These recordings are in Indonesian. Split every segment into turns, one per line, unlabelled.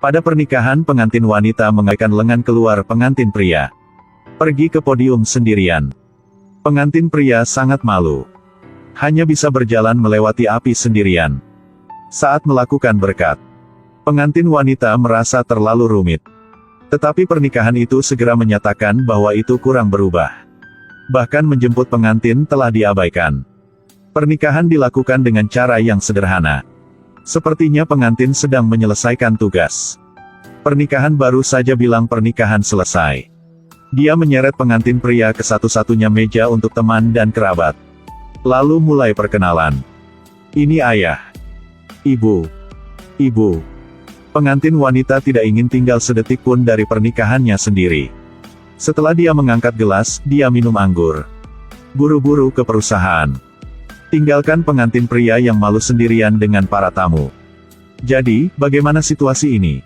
Pada pernikahan pengantin wanita mengayunkan lengan keluar pengantin pria. Pergi ke podium sendirian. Pengantin pria sangat malu. Hanya bisa berjalan melewati api sendirian. Saat melakukan berkat, pengantin wanita merasa terlalu rumit. Tetapi pernikahan itu segera menyatakan bahwa itu kurang berubah. Bahkan menjemput pengantin telah diabaikan. Pernikahan dilakukan dengan cara yang sederhana. Sepertinya pengantin sedang menyelesaikan tugas. Pernikahan baru saja bilang pernikahan selesai. Dia menyeret pengantin pria ke satu-satunya meja untuk teman dan kerabat. Lalu mulai perkenalan. Ini ayah. Ibu. Ibu. Pengantin wanita tidak ingin tinggal sedetik pun dari pernikahannya sendiri. Setelah dia mengangkat gelas, dia minum anggur. Buru-buru ke perusahaan. Tinggalkan pengantin pria yang malu sendirian dengan para tamu. Jadi, bagaimana situasi ini?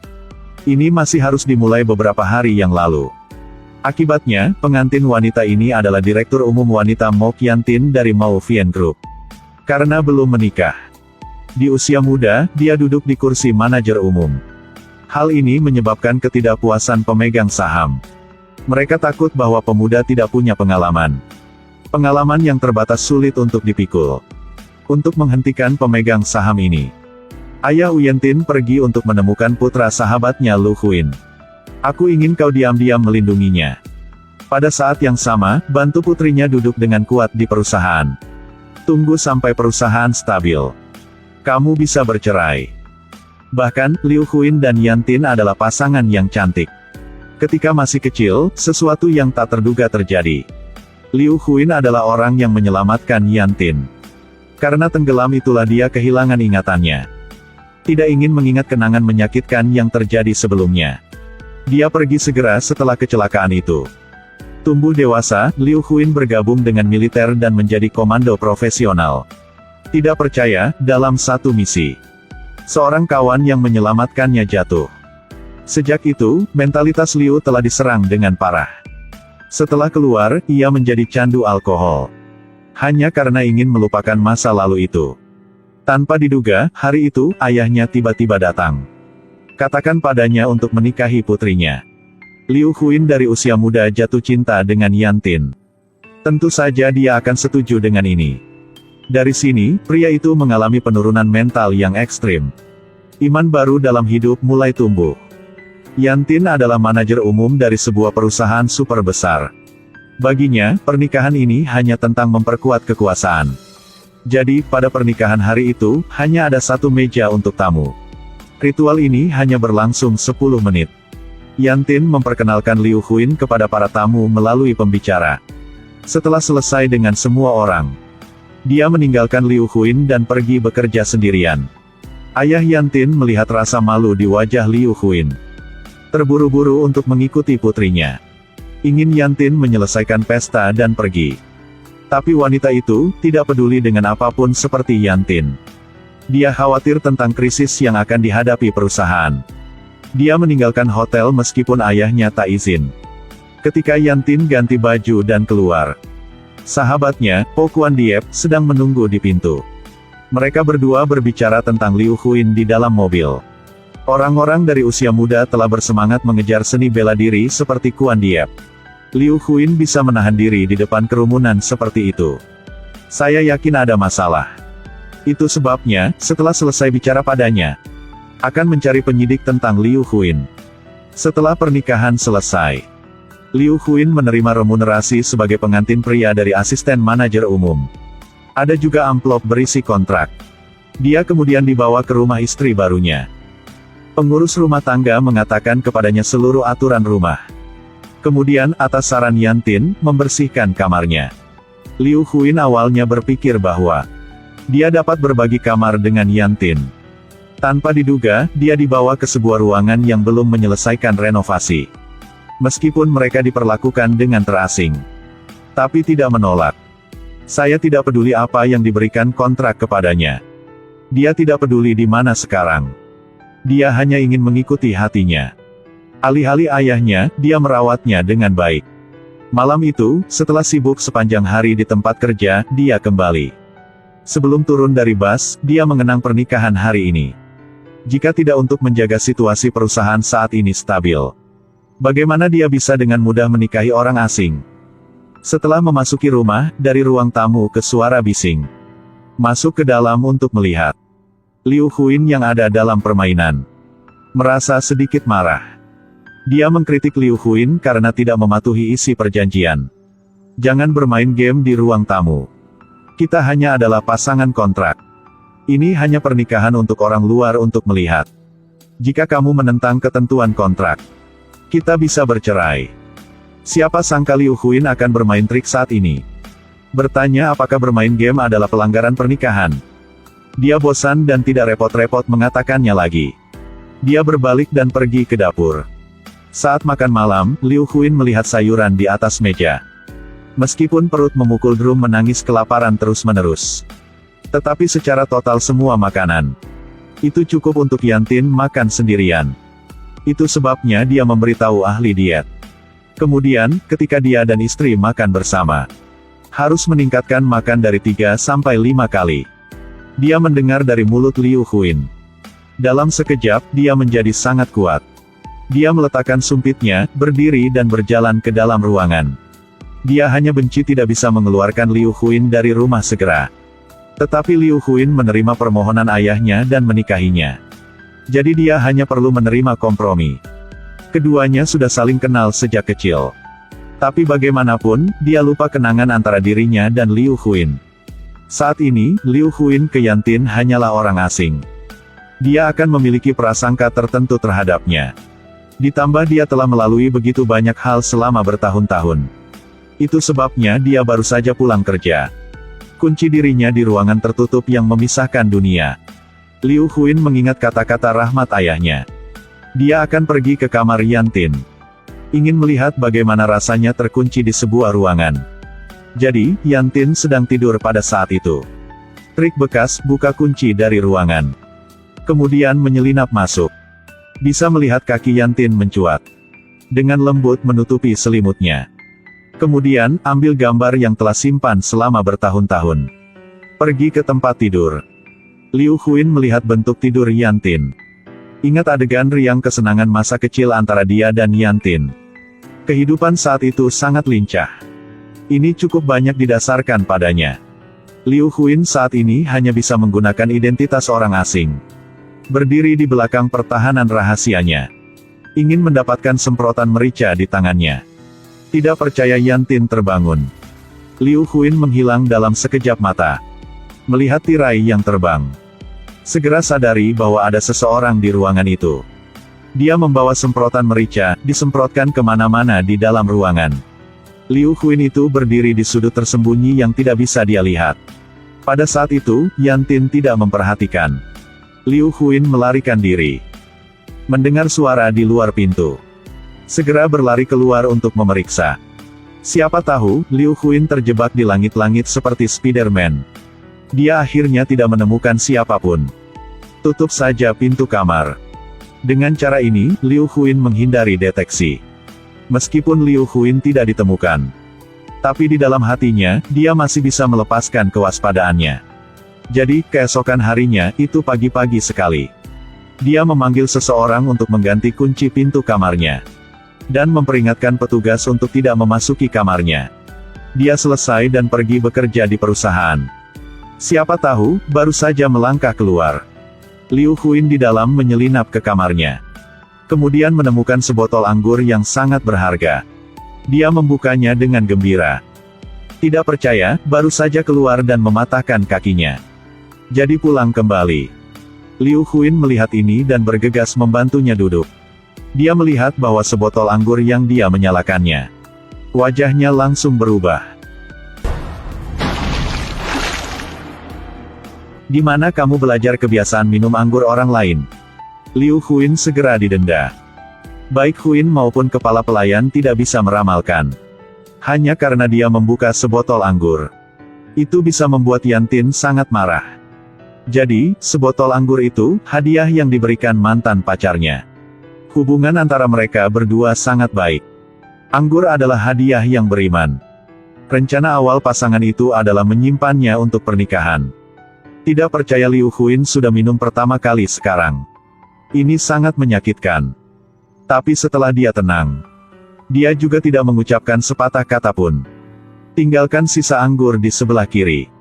Ini masih harus dimulai beberapa hari yang lalu. Akibatnya, pengantin wanita ini adalah Direktur Umum Wanita Mok Yantin dari Mao Vien Group. Karena belum menikah. Di usia muda, dia duduk di kursi manajer umum. Hal ini menyebabkan ketidakpuasan pemegang saham. Mereka takut bahwa pemuda tidak punya pengalaman. Pengalaman yang terbatas sulit untuk dipikul. Untuk menghentikan pemegang saham ini, ayah Uyentin pergi untuk menemukan putra sahabatnya Lu Huin. Aku ingin kau diam-diam melindunginya. Pada saat yang sama, bantu putrinya duduk dengan kuat di perusahaan. Tunggu sampai perusahaan stabil. Kamu bisa bercerai. Bahkan, Liu Huin dan Yantin adalah pasangan yang cantik. Ketika masih kecil, sesuatu yang tak terduga terjadi. Liu Huin adalah orang yang menyelamatkan Yantin. Karena tenggelam itulah dia kehilangan ingatannya. Tidak ingin mengingat kenangan menyakitkan yang terjadi sebelumnya. Dia pergi segera setelah kecelakaan itu. Tumbuh dewasa, Liu Huin bergabung dengan militer dan menjadi komando profesional. Tidak percaya, dalam satu misi, seorang kawan yang menyelamatkannya jatuh. Sejak itu, mentalitas Liu telah diserang dengan parah. Setelah keluar, ia menjadi candu alkohol. Hanya karena ingin melupakan masa lalu itu. Tanpa diduga, hari itu, ayahnya tiba-tiba datang. Katakan padanya untuk menikahi putrinya. Liu Huin dari usia muda jatuh cinta dengan Yantin. Tentu saja dia akan setuju dengan ini. Dari sini, pria itu mengalami penurunan mental yang ekstrim. Iman baru dalam hidup mulai tumbuh. Yantin adalah manajer umum dari sebuah perusahaan super besar. Baginya, pernikahan ini hanya tentang memperkuat kekuasaan. Jadi, pada pernikahan hari itu, hanya ada satu meja untuk tamu. Ritual ini hanya berlangsung 10 menit. Yantin memperkenalkan Liu Huin kepada para tamu melalui pembicara. Setelah selesai dengan semua orang, dia meninggalkan Liu Huin dan pergi bekerja sendirian. Ayah Yantin melihat rasa malu di wajah Liu Huin. Terburu-buru untuk mengikuti putrinya. Ingin Yantin menyelesaikan pesta dan pergi. Tapi wanita itu tidak peduli dengan apapun seperti Yantin. Dia khawatir tentang krisis yang akan dihadapi perusahaan. Dia meninggalkan hotel meskipun ayahnya tak izin. Ketika Yantin ganti baju dan keluar, sahabatnya, Po Kuan Diep, sedang menunggu di pintu. Mereka berdua berbicara tentang Liu Huin di dalam mobil. Orang-orang dari usia muda telah bersemangat mengejar seni bela diri seperti Kuan Diep. Liu Huin bisa menahan diri di depan kerumunan seperti itu. Saya yakin ada masalah. Itu sebabnya, setelah selesai bicara padanya, akan mencari penyidik tentang Liu Huin. Setelah pernikahan selesai, Liu Huin menerima remunerasi sebagai pengantin pria dari asisten manajer umum. Ada juga amplop berisi kontrak. Dia kemudian dibawa ke rumah istri barunya. Pengurus rumah tangga mengatakan kepadanya seluruh aturan rumah. Kemudian, atas saran Yantin, membersihkan kamarnya. Liu Huin awalnya berpikir bahwa dia dapat berbagi kamar dengan Yantin. Tanpa diduga, dia dibawa ke sebuah ruangan yang belum menyelesaikan renovasi. Meskipun mereka diperlakukan dengan terasing, tapi tidak menolak. Saya tidak peduli apa yang diberikan kontrak kepadanya. Dia tidak peduli di mana sekarang. Dia hanya ingin mengikuti hatinya. Alih-alih ayahnya, dia merawatnya dengan baik. Malam itu, setelah sibuk sepanjang hari di tempat kerja, dia kembali. Sebelum turun dari bus, dia mengenang pernikahan hari ini. Jika tidak untuk menjaga situasi perusahaan saat ini stabil, bagaimana dia bisa dengan mudah menikahi orang asing? Setelah memasuki rumah, dari ruang tamu ke suara bising. Masuk ke dalam untuk melihat Liu Huin yang ada dalam permainan. Merasa sedikit marah. Dia mengkritik Liu Huin karena tidak mematuhi isi perjanjian. Jangan bermain game di ruang tamu. Kita hanya adalah pasangan kontrak. Ini hanya pernikahan untuk orang luar untuk melihat. Jika kamu menentang ketentuan kontrak, kita bisa bercerai. Siapa sangka Liu Huin akan bermain trik saat ini. Bertanya apakah bermain game adalah pelanggaran pernikahan. Dia bosan dan tidak repot-repot mengatakannya lagi. Dia berbalik dan pergi ke dapur. Saat makan malam, Liu Huin melihat sayuran di atas meja. Meskipun perut memukul drum menangis kelaparan terus-menerus. Tetapi secara total semua makanan itu cukup untuk Yantin makan sendirian. Itu sebabnya dia memberitahu ahli diet. Kemudian, ketika dia dan istri makan bersama, harus meningkatkan makan dari 3 sampai 5 kali. Dia mendengar dari mulut Liu Huin. Dalam sekejap, dia menjadi sangat kuat. Dia meletakkan sumpitnya, berdiri dan berjalan ke dalam ruangan. Dia hanya benci tidak bisa mengeluarkan Liu Huin dari rumah segera. Tetapi Liu Huin menerima permohonan ayahnya dan menikahinya. Jadi dia hanya perlu menerima kompromi. Keduanya sudah saling kenal sejak kecil. Tapi bagaimanapun, dia lupa kenangan antara dirinya dan Liu Huin. Saat ini, Liu Huin ke Yantin hanyalah orang asing. Dia akan memiliki prasangka tertentu terhadapnya. Ditambah dia telah melalui begitu banyak hal selama bertahun-tahun. Itu sebabnya dia baru saja pulang kerja. Kunci dirinya di ruangan tertutup yang memisahkan dunia. Liu Huin mengingat kata-kata rahmat ayahnya. Dia akan pergi ke kamar Yantin. Ingin melihat bagaimana rasanya terkunci di sebuah ruangan. Jadi, Yantin sedang tidur pada saat itu. Trik bekas buka kunci dari ruangan. Kemudian menyelinap masuk. Bisa melihat kaki Yantin mencuat. Dengan lembut menutupi selimutnya. Kemudian, ambil gambar yang telah simpan selama bertahun-tahun. Pergi ke tempat tidur. Liu Huin melihat bentuk tidur Yantin. Ingat adegan riang kesenangan masa kecil antara dia dan Yantin. Kehidupan saat itu sangat lincah. Ini cukup banyak didasarkan padanya. Liu Huin saat ini hanya bisa menggunakan identitas orang asing. Berdiri di belakang pertahanan rahasianya. Ingin mendapatkan semprotan merica di tangannya. Tidak percaya Yantin terbangun. Liu Huin menghilang dalam sekejap mata. Melihat tirai yang terbang. Segera sadari bahwa ada seseorang di ruangan itu. Dia membawa semprotan merica, disemprotkan kemana-mana di dalam ruangan. Liu Huin itu berdiri di sudut tersembunyi yang tidak bisa dia lihat. Pada saat itu, Yantin tidak memperhatikan. Liu Huin melarikan diri. Mendengar suara di luar pintu. Segera berlari keluar untuk memeriksa. Siapa tahu, Liu Huin terjebak di langit-langit seperti Spider-Man. Dia akhirnya tidak menemukan siapapun. Tutup saja pintu kamar. Dengan cara ini, Liu Huin menghindari deteksi. Meskipun Liu Huin tidak ditemukan. Tapi di dalam hatinya, dia masih bisa melepaskan kewaspadaannya. Jadi, keesokan harinya, itu pagi-pagi sekali. Dia memanggil seseorang untuk mengganti kunci pintu kamarnya. Dan memperingatkan petugas untuk tidak memasuki kamarnya. Dia selesai dan pergi bekerja di perusahaan. Siapa tahu, baru saja melangkah keluar. Liu Huin di dalam menyelinap ke kamarnya. Kemudian menemukan sebotol anggur yang sangat berharga. Dia membukanya dengan gembira. Tidak percaya, baru saja keluar dan mematahkan kakinya. Jadi pulang kembali. Liu Huin melihat ini dan bergegas membantunya duduk. Dia melihat bahwa sebotol anggur yang dia menyalakannya. Wajahnya langsung berubah. Di mana kamu belajar kebiasaan minum anggur orang lain? Liu Huin segera didenda. Baik Huin maupun kepala pelayan tidak bisa meramalkan. Hanya karena dia membuka sebotol anggur. Itu bisa membuat Yantin sangat marah. Jadi, sebotol anggur itu, hadiah yang diberikan mantan pacarnya. Hubungan antara mereka berdua sangat baik. Anggur adalah hadiah yang beriman. Rencana awal pasangan itu adalah menyimpannya untuk pernikahan. Tidak percaya Liu Huin sudah minum pertama kali sekarang. Ini sangat menyakitkan. Tapi setelah dia tenang, dia juga tidak mengucapkan sepatah kata pun. Tinggalkan sisa anggur di sebelah kiri.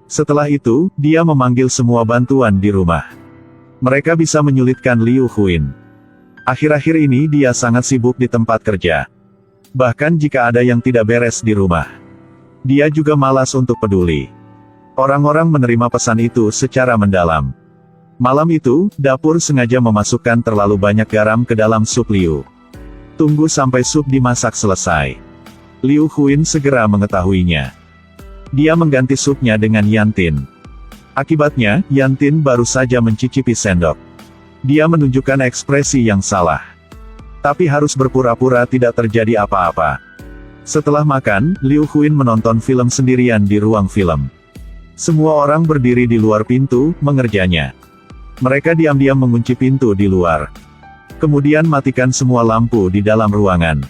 Setelah itu, dia memanggil semua bantuan di rumah. Mereka bisa menyulitkan Liu Huin. Akhir-akhir ini dia sangat sibuk di tempat kerja. Bahkan jika ada yang tidak beres di rumah, dia juga malas untuk peduli. Orang-orang menerima pesan itu secara mendalam. Malam itu, dapur sengaja memasukkan terlalu banyak garam ke dalam sup Liu. Tunggu sampai sup dimasak selesai. Liu Huin segera mengetahuinya. Dia mengganti supnya dengan Yantin. Akibatnya, Yantin baru saja mencicipi sendok. Dia menunjukkan ekspresi yang salah. Tapi harus berpura-pura tidak terjadi apa-apa. Setelah makan, Liu Huin menonton film sendirian di ruang film. Semua orang berdiri di luar pintu, mengerjanya. Mereka diam-diam mengunci pintu di luar. Kemudian matikan semua lampu di dalam ruangan.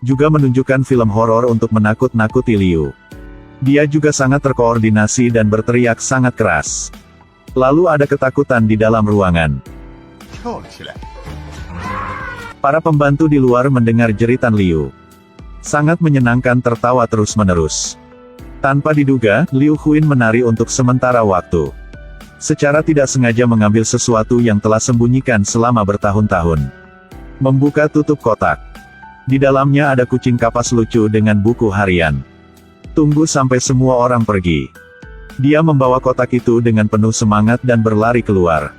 Juga menunjukkan film horor untuk menakut-nakuti Liu. Dia juga sangat terkoordinasi dan berteriak sangat keras. Lalu ada ketakutan di dalam ruangan. Para pembantu di luar mendengar jeritan Liu. Sangat menyenangkan tertawa terus-menerus. Tanpa diduga, Liu Huin menari untuk sementara waktu. Secara tidak sengaja mengambil sesuatu yang telah sembunyikan selama bertahun-tahun. Membuka tutup kotak. Di dalamnya ada kucing kapas lucu dengan buku harian. Tunggu sampai semua orang pergi. Dia membawa kotak itu dengan penuh semangat dan berlari keluar.